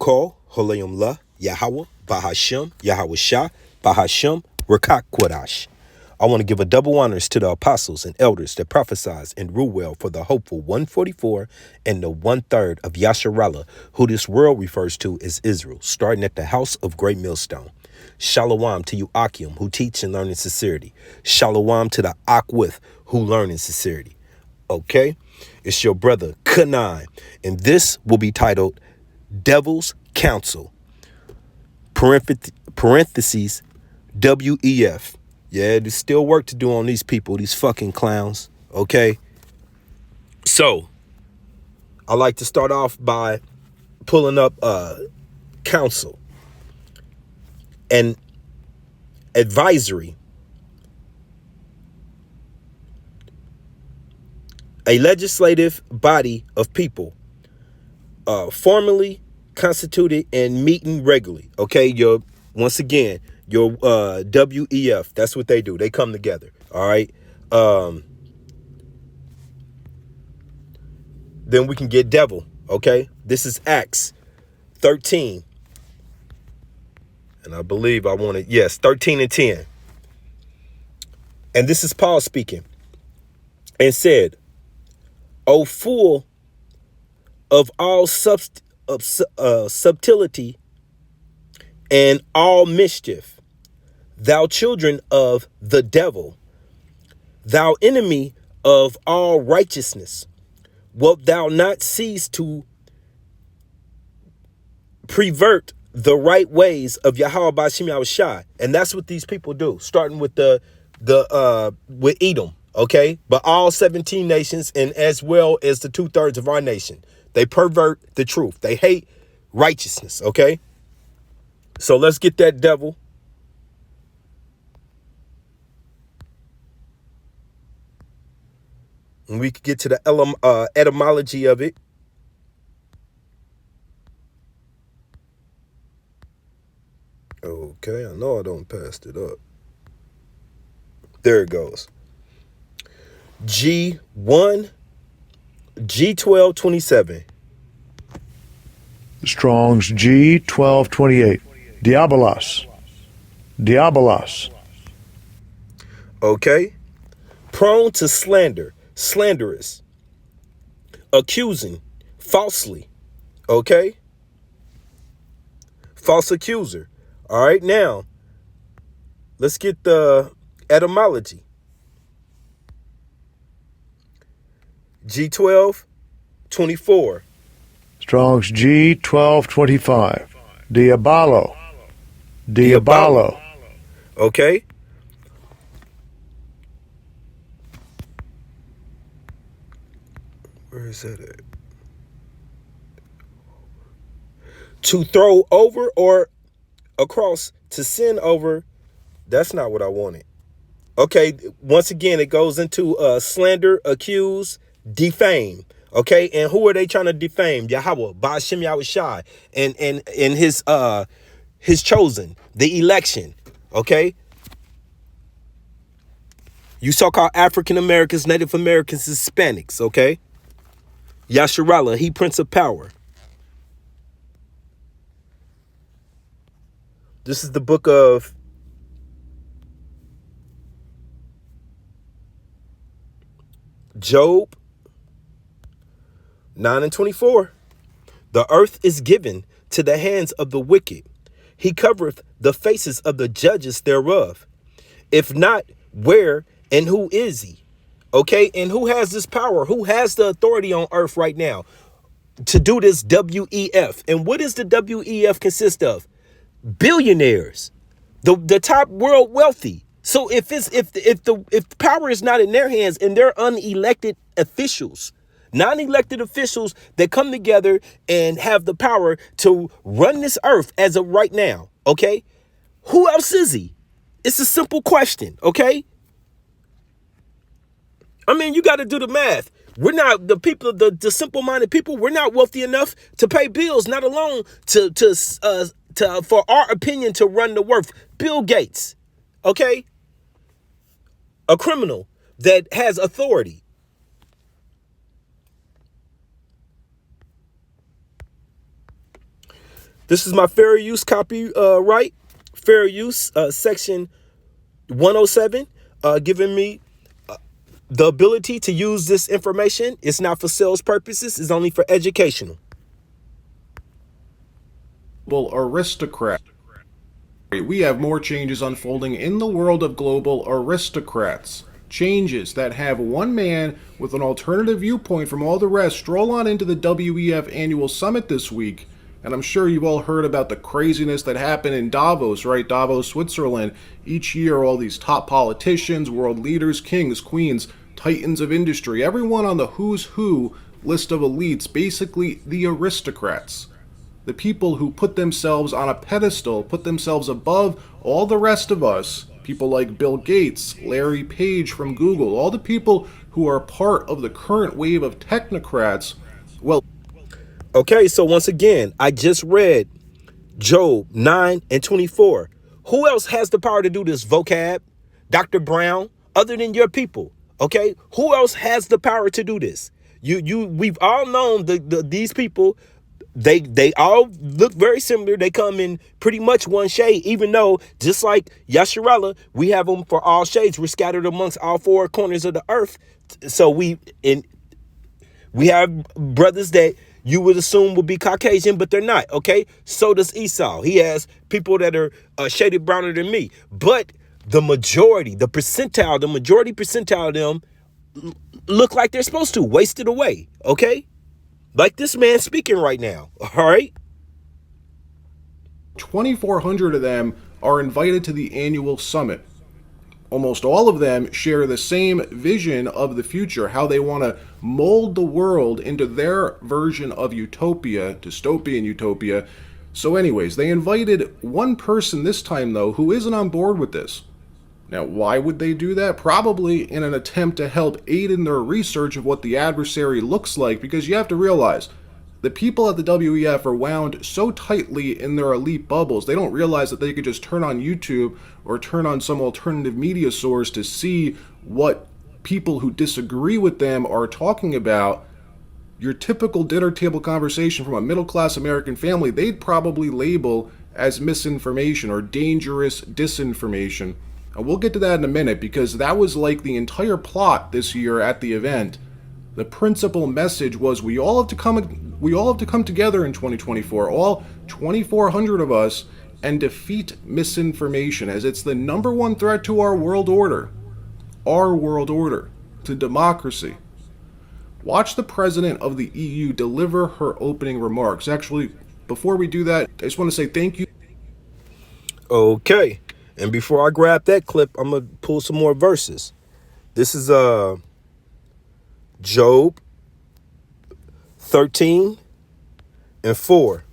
Call Holayum La Yahweh Bahashem Yahweh Shah Bahashem Rakak Kwadash. I want to give a double honors to the apostles and elders that prophesied and rule well for the hopeful 144 and the 1/3 of Yasharallah, who this world refers to as Israel, starting at the house of Great Millstone. Shalom to you Akim, who teach and learn in sincerity. Shalom to the Akwith, who learn in sincerity. Okay? It's your brother Kanai, and this will be titled Devil's Counsel, parentheses, WEF. Yeah, there's still work to do on these people, these fucking clowns, okay? So, I like to start off by pulling up counsel and advisory. A legislative body of people formally constituted and meeting regularly, okay? Once again, your WEF, that's what they do. They come together, all right? Then we can get devil, okay? This is Acts 13. And I believe 13 and 10. And this is Paul speaking. And said, O full of all subtlety and all mischief, thou children of the devil, thou enemy of all righteousness, wilt thou not cease to pervert the right ways of Yahweh Bashim Yahushai? And that's what these people do, starting with with Edom, okay? But all 17 nations, and as well as the 2/3 of our nation, they pervert the truth. They hate righteousness, okay? So let's get that devil. And we could get to the etymology of it. Okay, I know I don't passed it up. There it goes. G1, G1227. Strong's G1228. Diabolos. Diabolos. Okay. Prone to slander, slanderous, accusing, falsely. Okay. False accuser. All right, now let's get the etymology. G1224. Strong's G1225. Diabolo. Diabolo. Okay. Where is that at? To throw over or across, to send over. That's not what I wanted. Okay, once again, it goes into slander, accuse, defame. Okay, and who are they trying to defame? Yahweh, Ba'ashem Yahushai, and his chosen, the election. Okay, you so-called African Americans, Native Americans, Hispanics. Okay, Yasharallah, he Prince of Power. This is the book of Job 9 and 24. The earth is given to the hands of the wicked. He covereth the faces of the judges thereof. If not, where and who is he? Okay, and who has this power? Who has the authority on earth right now to do this WEF? And what does the WEF consist of? Billionaires, the top world wealthy. So if power is not in their hands and they're unelected officials, non-elected officials that come together and have the power to run this earth as of right now, okay? Who else is he? It's a simple question, okay? I mean, you got to do the math. We're not the people, the simple-minded people. We're not wealthy enough to pay bills, not alone for our opinion to run the worth. Bill Gates, okay? A criminal that has authority. This is my fair use copyright, fair use, section 107, giving me the ability to use this information. It's not for sales purposes. It's only for educational. Aristocrat. We have more changes unfolding in the world of global aristocrats. Changes that have one man with an alternative viewpoint from all the rest stroll on into the WEF annual summit this week. And I'm sure you've all heard about the craziness that happened in Davos, right? Davos, Switzerland. Each year, all these top politicians, world leaders, kings, queens, titans of industry, everyone on the who's who list of elites, basically the aristocrats. The people who put themselves on a pedestal, put themselves above all the rest of us, people like Bill Gates, Larry Page from Google, all the people who are part of the current wave of technocrats. Well, okay, so once again, I just read Job 9:24. Who else has the power to do this, vocab? Dr. Brown, other than your people. Okay, who else has the power to do this? We've all known these people. They all look very similar. They come in pretty much one shade, even though, just like Yasharella, we have them for all shades. We're scattered amongst all four corners of the earth. So we have brothers that you would assume would be Caucasian, but they're not. Okay, so does Esau. He has people that are shaded browner than me. But the majority percentile of them look like they're supposed to, wasted away. Okay. Like this man speaking right now, all right? 2,400 of them are invited to the annual summit. Almost all of them share the same vision of the future, how they want to mold the world into their version of utopia, dystopian utopia. So anyways, they invited one person this time, though, who isn't on board with this. Now, why would they do that? Probably in an attempt to help aid in their research of what the adversary looks like, because you have to realize the people at the WEF are wound so tightly in their elite bubbles, they don't realize that they could just turn on YouTube or turn on some alternative media source to see what people who disagree with them are talking about. Your typical dinner table conversation from a middle-class American family, they'd probably label as misinformation or dangerous disinformation. And we'll get to that in a minute, because that was like the entire plot this year at the event. The principal message was we all have to come together in 2024, all 2,400 of us, and defeat misinformation, as it's the number one threat to our world order, to democracy. Watch the president of the EU deliver her opening remarks. Actually, before we do that, I just want to say thank you. Okay. And before I grab that clip, I'm going to pull some more verses. This is Job 13:4.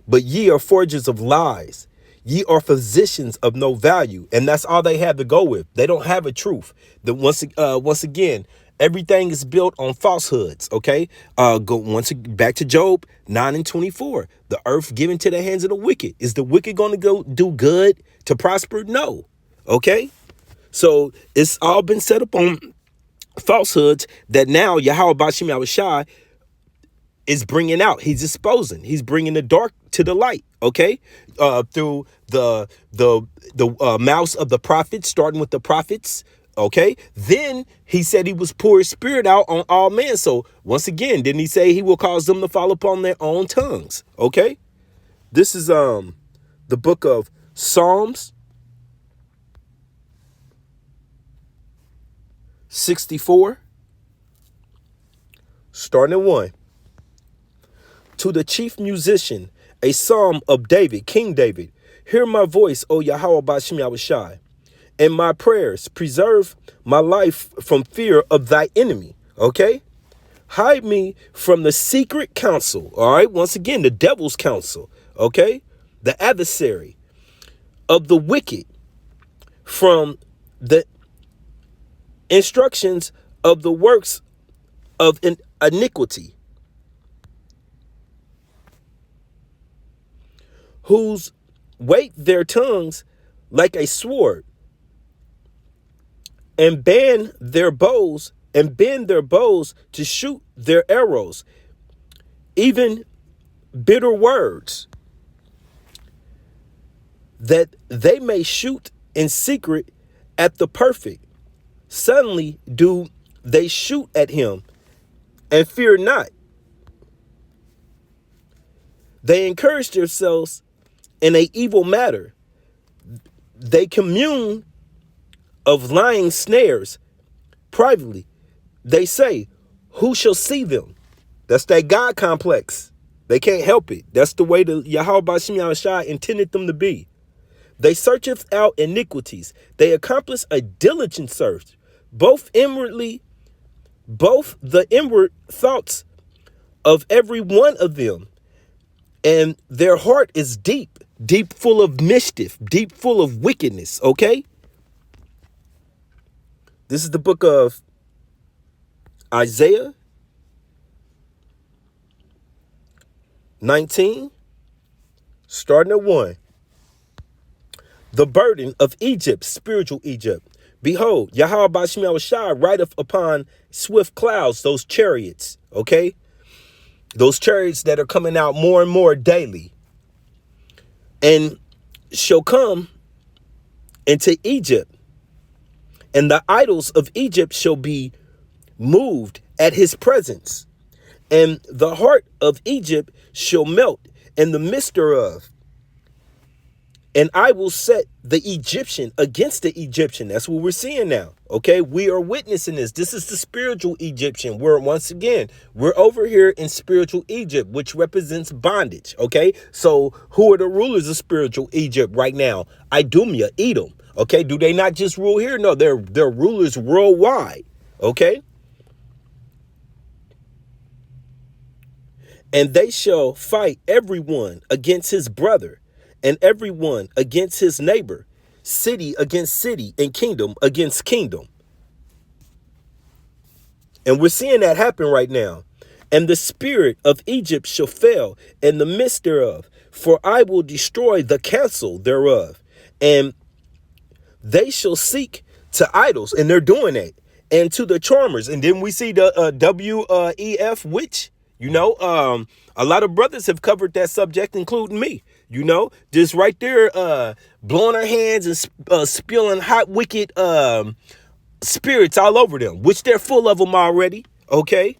But ye are forgers of lies. Ye are physicians of no value. And that's all they have to go with. They don't have a truth. Once again, everything is built on falsehoods. Okay. Back to Job 9:24. The earth given to the hands of the wicked. Is the wicked going to go do good to prosper? No. Okay. So it's all been set up on falsehoods that now Yahweh Bashim Yahushai is bringing out. He's exposing. He's bringing the dark to the light. Okay. Through the mouths of the prophets, starting with the prophets. Okay. Then he said he was pour his spirit out on all men. So once again, didn't he say he will cause them to fall upon their own tongues? Okay. This is the book of Psalms 64, starting at 1. To the chief musician, a psalm of David, King David. Hear my voice, O Yahweh Bashim Yahushai, and my prayers. Preserve my life from fear of thy enemy. Okay? Hide me from the secret counsel. All right? Once again, the devil's counsel. Okay? The adversary of the wicked, from the instructions of the works of iniquity, whose weight their tongues like a sword, and bend their bows to shoot their arrows, even bitter words. that they may shoot in secret at the perfect. Suddenly do they shoot at him and fear not. They encourage themselves in a evil matter. They commune of lying snares privately. They say, who shall see them? That's that God complex. They can't help it. That's the way the Yahweh Bashim Yahushua intended them to be. They searcheth out iniquities. They accomplish a diligent search, both the inward thoughts of every one of them. And their heart is deep, deep full of mischief, deep full of wickedness, okay? This is the book of Isaiah 19, starting at 1. The burden of Egypt, spiritual Egypt. Behold, Yahweh Bashim Yahushua rideth upon swift clouds, those chariots, okay? Those chariots that are coming out more and more daily. And shall come into Egypt. And the idols of Egypt shall be moved at his presence. And the heart of Egypt shall melt in the midst thereof. And I will set the Egyptian against the Egyptian. That's what we're seeing now. Okay, we are witnessing this. This is the spiritual Egyptian. We're over here in spiritual Egypt, which represents bondage. Okay, so who are the rulers of spiritual Egypt right now? Idumea, Edom. Okay, do they not just rule here? No, they're rulers worldwide. Okay. And they shall fight everyone against his brother, and everyone against his neighbor, city against city, and kingdom against kingdom. And we're seeing that happen right now. And the spirit of Egypt shall fail in the midst thereof, for I will destroy the counsel thereof. And they shall seek to idols, and they're doing that, and to the charmers. And then we see the WEF witch. You know, a lot of brothers have covered that subject, including me. You know, just right there, blowing our hands and spilling hot, wicked spirits all over them, which they're full of them already. Okay.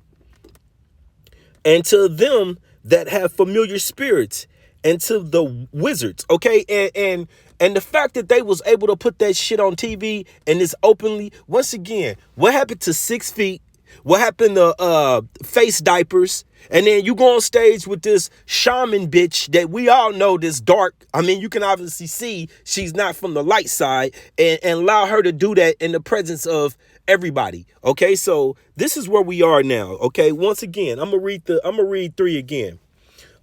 And to them that have familiar spirits, and to the wizards. Okay. And the fact that they was able to put that shit on TV and this openly, once again, what happened to 6 feet? What happened to face diapers? And then you go on stage with this shaman bitch that we all know this dark. I mean, you can obviously see she's not from the light side, and allow her to do that in the presence of everybody. Okay, so this is where we are now. Okay, once again, I'm gonna read 3 again.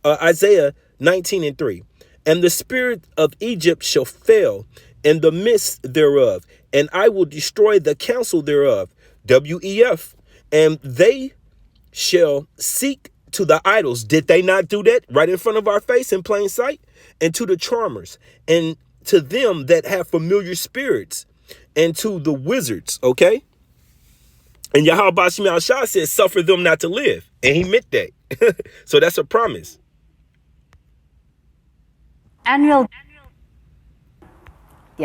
Isaiah 19:3. And the spirit of Egypt shall fail in the midst thereof, and I will destroy the counsel thereof. WEF. And they shall seek to the idols. Did they not do that right in front of our face in plain sight? And to the charmers, and to them that have familiar spirits, and to the wizards. Okay. And Yahweh Bashim Yahushua says, suffer them not to live. And he meant that. So that's a promise. Dear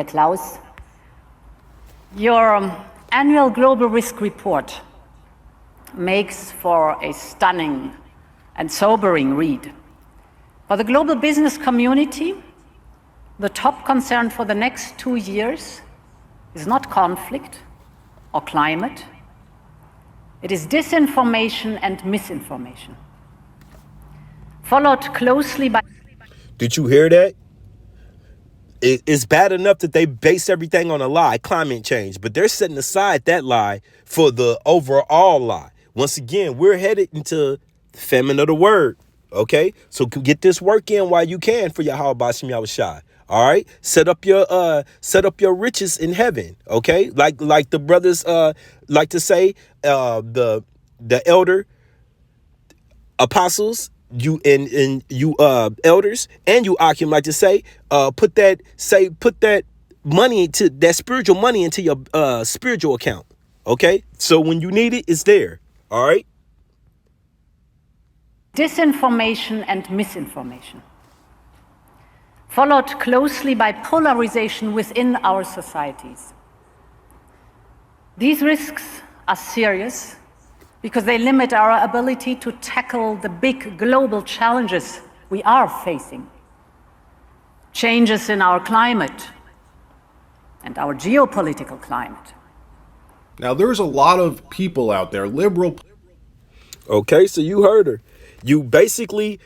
Klaus, your annual global risk report makes for a stunning and sobering read. For the global business community, the top concern for the next 2 years is not conflict or climate. It is disinformation and misinformation, followed closely by... Did you hear that? It's bad enough that they base everything on a lie, climate change, but they're setting aside that lie for the overall lie. Once again, we're headed into the famine of the word. Okay, so get this work in while you can for Yahweh Bashim Yahushua. All right, set up your riches in heaven. Okay, like the brothers like to say, the elder apostles, you and you elders, and you Akim like to say, put that money into that spiritual money into your spiritual account. Okay, so when you need it, it's there. All right. Disinformation and misinformation, followed closely by polarization within our societies. These risks are serious because they limit our ability to tackle the big global challenges we are facing. Changes in our climate and our geopolitical climate. Now, there's a lot of people out there, liberal. Okay, so you heard her. You basically,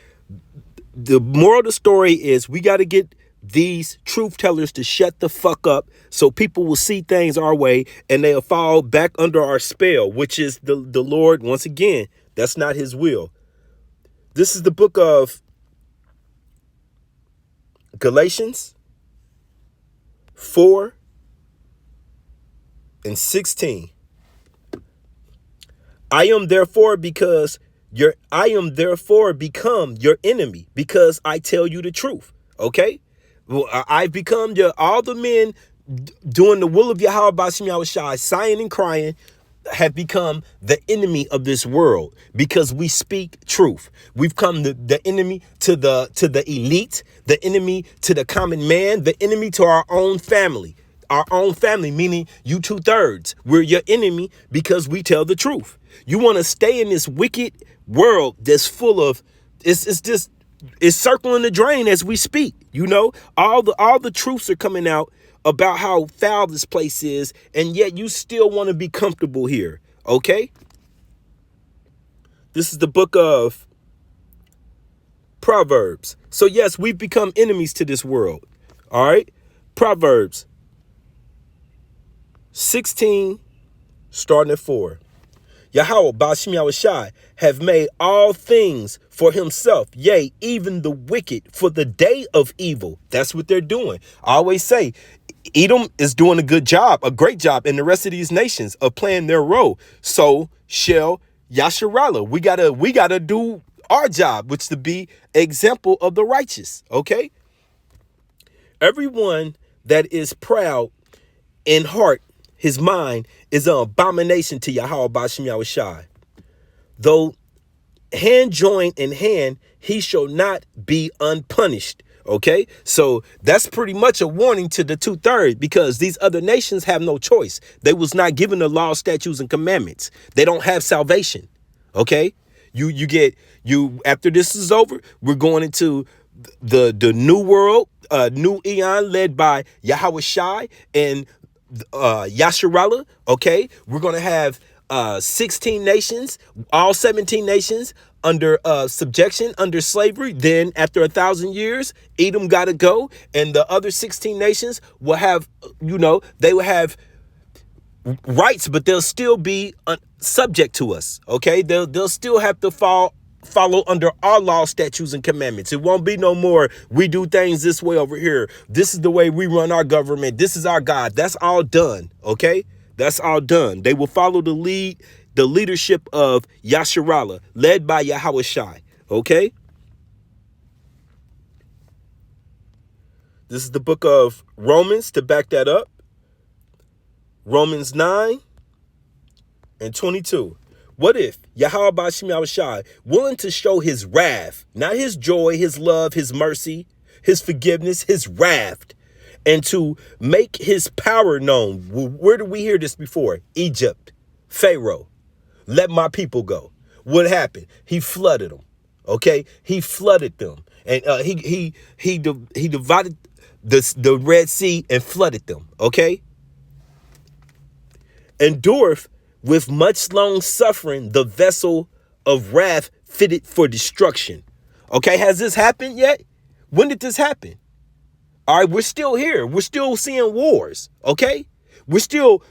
the moral of the story is we got to get these truth tellers to shut the fuck up so people will see things our way and they'll fall back under our spell, which is the Lord. Once again, that's not his will. This is the book of Galatians 4:16. I am therefore become your enemy because I tell you the truth. Okay? Well, I've become all the men doing the will of Yahweh Bashim Yahushai, sighing and crying, have become the enemy of this world because we speak truth. We've come the enemy to the elite, the enemy to the common man, the enemy to our own family. Our own family, meaning you 2/3. We're your enemy because we tell the truth. You want to stay in this wicked world that's full of it's circling the drain as we speak. You know, all the truths are coming out about how foul this place is, and yet you still want to be comfortable here. Okay? This is the book of Proverbs. So yes, we've become enemies to this world. All right? Proverbs 16, starting at 4. Yahweh Bashim Yahushai have made all things for himself, yea, even the wicked for the day of evil. That's what they're doing. I always say, Edom is doing a great job in the rest of these nations of playing their role. So shall Yasharallah. We gotta do our job, which to be example of the righteous. Okay. Everyone that is proud in heart, his mind is an abomination to Yahweh Bashim Yahushai. Though hand joined in hand, he shall not be unpunished. Okay, so that's pretty much a warning to the 2/3 because these other nations have no choice. They was not given the law, statutes, and commandments. They don't have salvation. Okay, you after this is over, we're going into the new world, new eon led by Yahweh Shai and Yasharallah. Okay, we're gonna have 16 nations, all 17 nations under subjection, under slavery. Then after 1,000 years, Edom gotta go, and the other 16 nations will have, they will have rights, but they'll still be subject to us. Okay, they'll still have to follow under our law, statutes, and commandments. It won't be no more, we do things this way over here. This is the way we run our government. This is our God. That's all done. Okay, that's all done. They will follow the leadership of Yasharallah, led by Yahweh Shai. Okay, this is the book of Romans to back that up. Romans 9:22. What if Yahweh Bashim Yahushai, willing to show his wrath, not his joy, his love, his mercy, his forgiveness, his wrath, and to make his power known? Where did we hear this before? Egypt, Pharaoh, let my people go. What happened? He flooded them. Okay, he flooded them, and he divided the Red Sea and flooded them. Okay, endureth with much long suffering the vessel of wrath fitted for destruction. Okay, has this happened yet? When did this happen? All right, we're still here. We're still seeing wars. Okay, we're still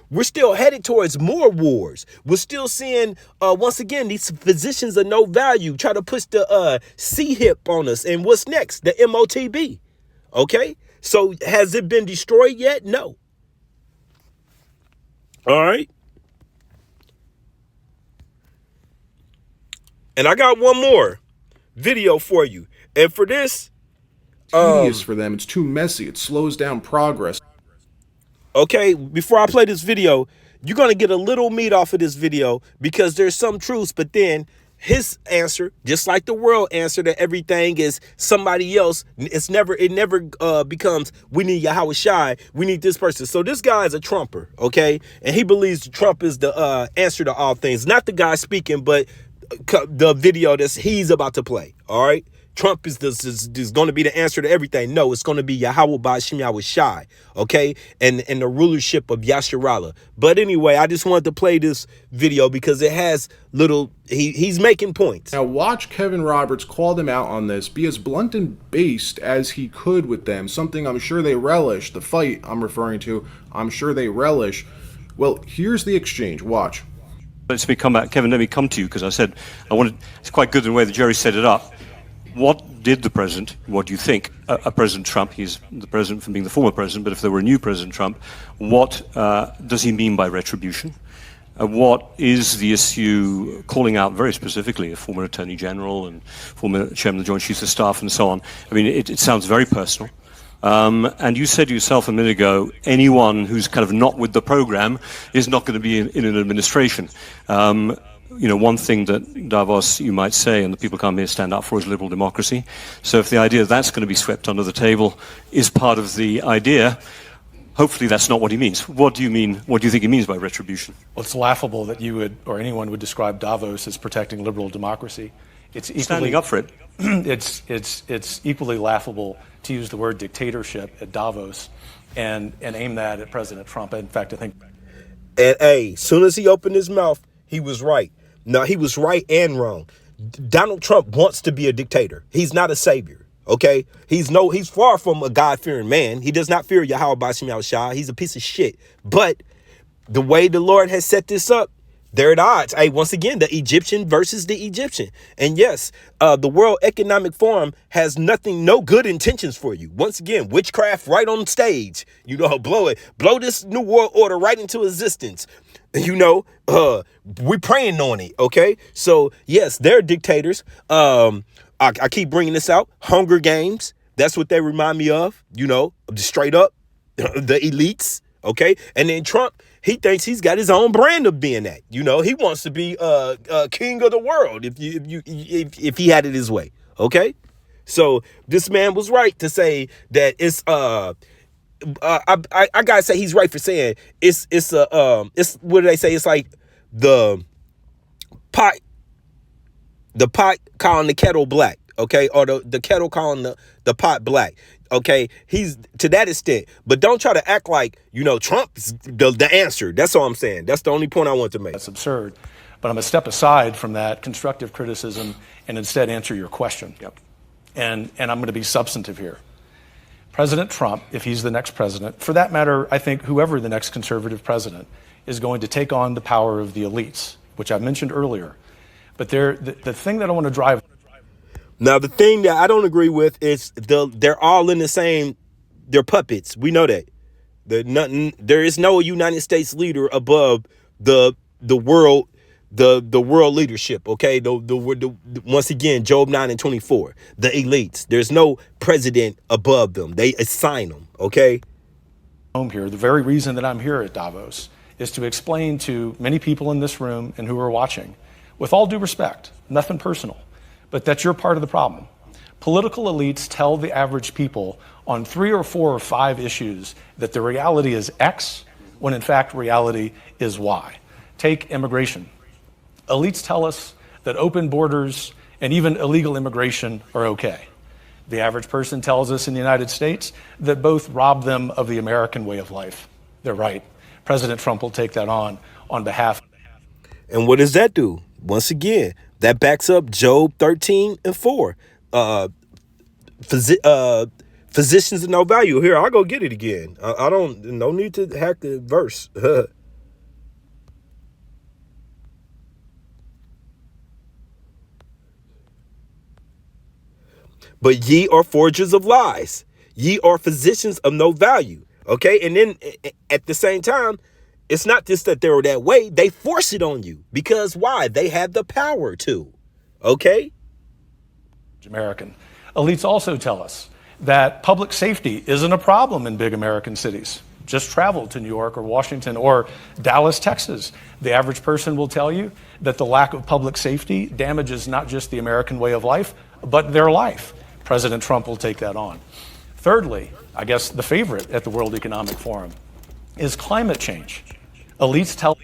headed towards more wars. We're still seeing once again these physicians of no value try to push the C-hip on us. And what's next? The MOTB. Okay, so has it been destroyed yet? No. All right. And I got one more video for you. And for this, Tedious for them. It's too messy. It slows down progress. Okay, before I play this video, you're going to get a little meat off of this video because there's some truths, but then his answer, just like the world answer to everything, is somebody else. It never becomes, we need Yahweh Shai, we need this person. So this guy is a Trumper, okay? And he believes Trump is the answer to all things. Not the guy speaking, but the video that he's about to play, all right? Trump is going to be the answer to everything. No, it's going to be Yahweh Ba'Shem Yahweh Shai, okay? And the rulership of Yasharallah. But anyway, I just wanted to play this video because it has little, he's making points. Now watch Kevin Roberts call them out on this, be as blunt and based as he could with them, something I'm sure they relish, the fight I'm referring to, I'm sure they relish. Well, here's the exchange, watch. Let me come back, Kevin, let me come to you, because I said, it's quite good in the way that Jerry set it up. What did the president, what do you think, President Trump, he's the president from being the former president, but if there were a new President Trump, what does he mean by retribution? What is the issue, calling out very specifically a former Attorney General and former Chairman of the Joint Chiefs of Staff and so on? I mean, it sounds very personal. And you said yourself a minute ago, anyone who's kind of not with the program is not going to be in an administration. One thing that Davos, you might say, and the people come here stand up for, is liberal democracy. So if the idea that's going to be swept under the table is part of the idea, hopefully that's not what he means. What do you mean? What do you think he means by retribution? Well, it's laughable that you would, or anyone would, describe Davos as protecting liberal democracy. It's equally, standing up for it. It's equally laughable to use the word dictatorship at Davos and aim that at President Trump. In fact, I think. And hey, soon as he opened his mouth, he was right. No, he was right and wrong. Donald Trump wants to be a dictator. He's not a savior. Okay, he's far from a God-fearing man. He does not fear Yahweh Ba'Shem Yahweh Shai. He's a piece of shit. But the way the Lord has set this up, they're at odds. Hey, once again, the Egyptian versus the Egyptian. And yes, the World Economic Forum has no good intentions for you. Once again, witchcraft right on stage. Blow this new world order right into existence. We're praying on it, okay? So, yes, they're dictators. I keep bringing this out. Hunger Games, that's what they remind me of, straight up, the elites, okay? And then Trump, he thinks he's got his own brand of being that. He wants to be king of the world if he had it his way, okay? So, this man was right to say that it's... I gotta say he's right for saying it's what do they say? It's like the pot calling the kettle black, okay, or the kettle calling the pot black, okay. He's to that extent, but don't try to act like Trump's the answer. That's all I'm saying. That's the only point I want to make. That's absurd. But I'm going to step aside from that constructive criticism and instead answer your question. Yep. And I'm going to be substantive here. President Trump, if he's the next president, for that matter, I think whoever the next conservative president is going to take on the power of the elites, which I mentioned earlier. But the thing that I want to drive. Now, the thing that I don't agree with is they're all in the same. They're puppets. We know that. There is no United States leader above the world. The world leadership, okay? The once again, Job 9:24, the elites. There's no president above them. They assign them, okay? Home here. The very reason that I'm here at Davos is to explain to many people in this room and who are watching, with all due respect, nothing personal, but that you're part of the problem. Political elites tell the average people on 3 or 4 or 5 issues that the reality is X, when in fact reality is Y. Take immigration. Elites tell us that open borders and even illegal immigration are okay. The average person tells us in the United States that both rob them of the American way of life. They're right. President Trump will take that on behalf. And what does that do? Once again, that backs up Job 13:4. Physicians of no value. Here, I'll go get it again. No need to hack the verse. But ye are forgers of lies. Ye are physicians of no value. Okay. And then at the same time, it's not just that they're that way. They force it on you because why? They have the power to. Okay. American. Elites also tell us that public safety isn't a problem in big American cities. just traveled to New York or Washington or Dallas, Texas. The average person will tell you that the lack of public safety damages not just the American way of life, but their life. President Trump will take that on. Thirdly, I guess the favorite at the World Economic Forum is climate change. Elites tell...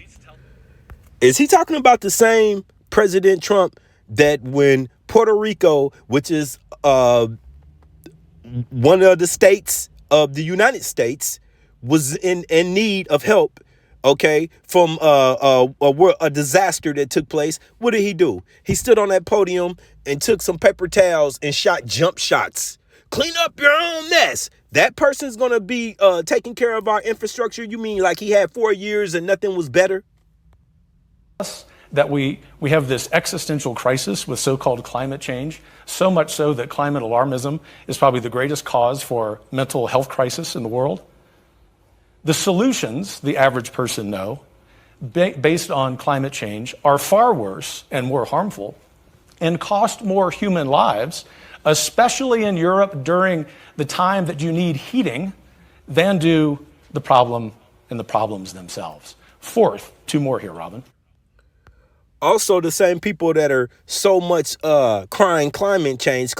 Is he talking about the same President Trump that when Puerto Rico, which is one of the states of the United States, was in need of help, okay, from a disaster that took place, what did he do? He stood on that podium and took some paper towels and shot jump shots. Clean up your own mess. That person's going to be taking care of our infrastructure. You mean like he had 4 years and nothing was better? That we have this existential crisis with so-called climate change, so much so that climate alarmism is probably the greatest cause for mental health crisis in the world. The solutions, the average person know, based on climate change are far worse and more harmful and cost more human lives, especially in Europe during the time that you need heating, than do the problem and the problems themselves. Fourth, two more here, Robin. Also, the same people that are so much crying climate change,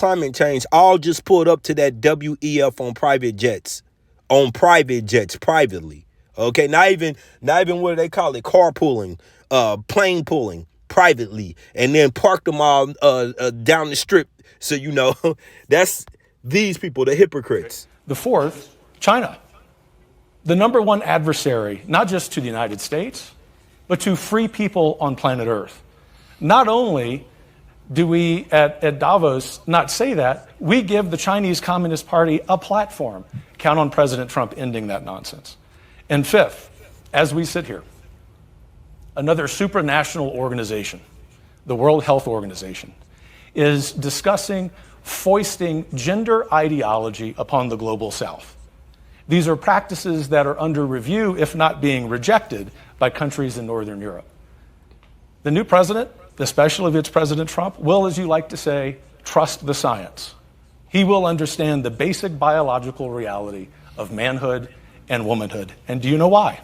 all just pulled up to that WEF on private jets, privately. Okay, not even what do they call it, carpooling, plane pooling privately, and then parked them all down the strip. So, you know, that's these people, the hypocrites. The fourth, China, the number one adversary, not just to the United States, but to free people on planet Earth. Not only do we at Davos not say that, we give the Chinese Communist Party a platform. Count on President Trump ending that nonsense. And fifth, as we sit here, another supranational organization, the World Health Organization, is discussing foisting gender ideology upon the global South. These are practices that are under review, if not being rejected, by countries in Northern Europe. The new president, especially if it's President Trump, will, as you like to say, trust the science. He will understand the basic biological reality of manhood and womanhood. And do you know why?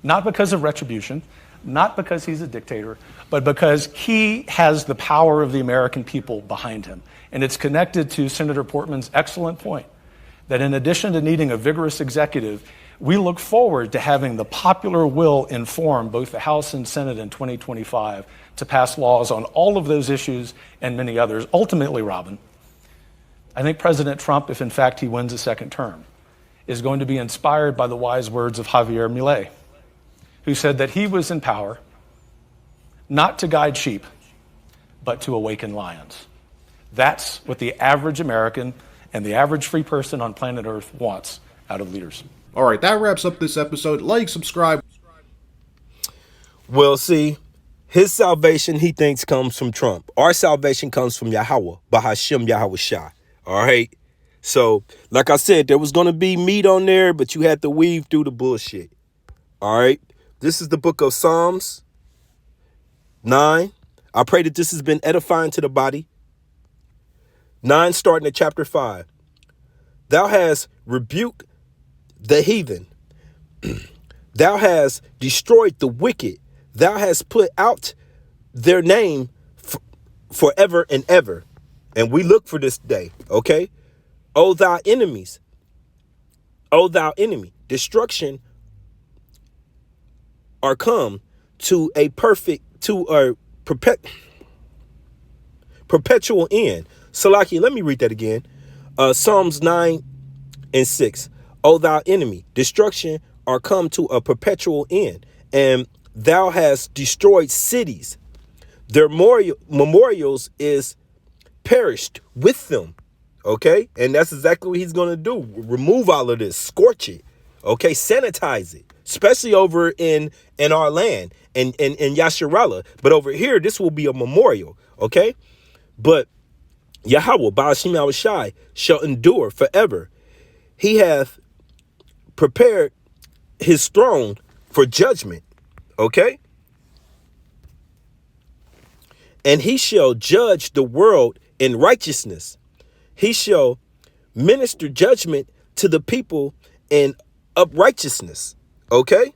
Not because of retribution, not because he's a dictator, but because he has the power of the American people behind him. And it's connected to Senator Portman's excellent point that in addition to needing a vigorous executive, we look forward to having the popular will inform both the House and Senate in 2025 to pass laws on all of those issues and many others. Ultimately, Robin, I think President Trump, if in fact he wins a second term, is going to be inspired by the wise words of Javier Milei, who said that he was in power not to guide sheep, but to awaken lions. That's what the average American and the average free person on planet Earth wants out of leaders. All right, that wraps up this episode. Like, subscribe. Well, see, his salvation, he thinks, comes from Trump. Our salvation comes from Yahweh, Bahashem Yahweh Shai. All right? So, like I said, there was going to be meat on there, but you had to weave through the bullshit. All right? This is the book of Psalms 9. I pray that this has been edifying to the body. 9, starting at chapter 5. Thou hast rebuked the heathen. Thou hast destroyed the wicked. Thou hast put out their name forever and ever. And we look for this day, okay? O thou enemies, O thou enemy, destruction are come to a perpetual end. Salaki, let me read that again. Psalms 9 and 6. O thou enemy, destruction are come to a perpetual end, and thou hast destroyed cities. Their memorials is perished with them. Okay? And that's exactly what he's going to do. Remove all of this. Scorch it. Okay? Sanitize it. Especially over in our land and in Yasharallah. But over here, this will be a memorial. Okay? But Yahweh, Ba'ashim Yahushai, shall endure forever. He hath prepared his throne for judgment. Okay? And he shall judge the world in righteousness. He shall minister judgment to the people in up righteousness. Okay?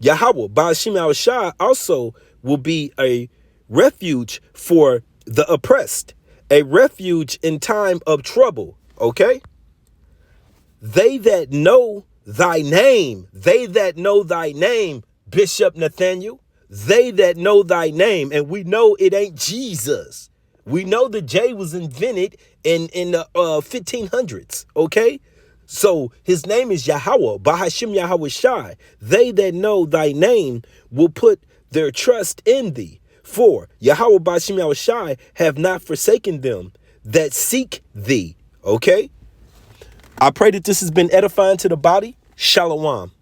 Yahweh, Ba'ashim Yahushai, also will be a refuge for the oppressed, a refuge in time of trouble. Okay? They that know thy name, Bishop Nathaniel, they that know thy name, and we know it ain't Jesus. We know the J was invented in the 1500s, okay? So his name is Yahweh, Bahashim Yahweh Shai. They that know thy name will put their trust in thee. For Yahweh Bahashim Yahweh Shai have not forsaken them that seek thee, okay? I pray that this has been edifying to the body. Shalom.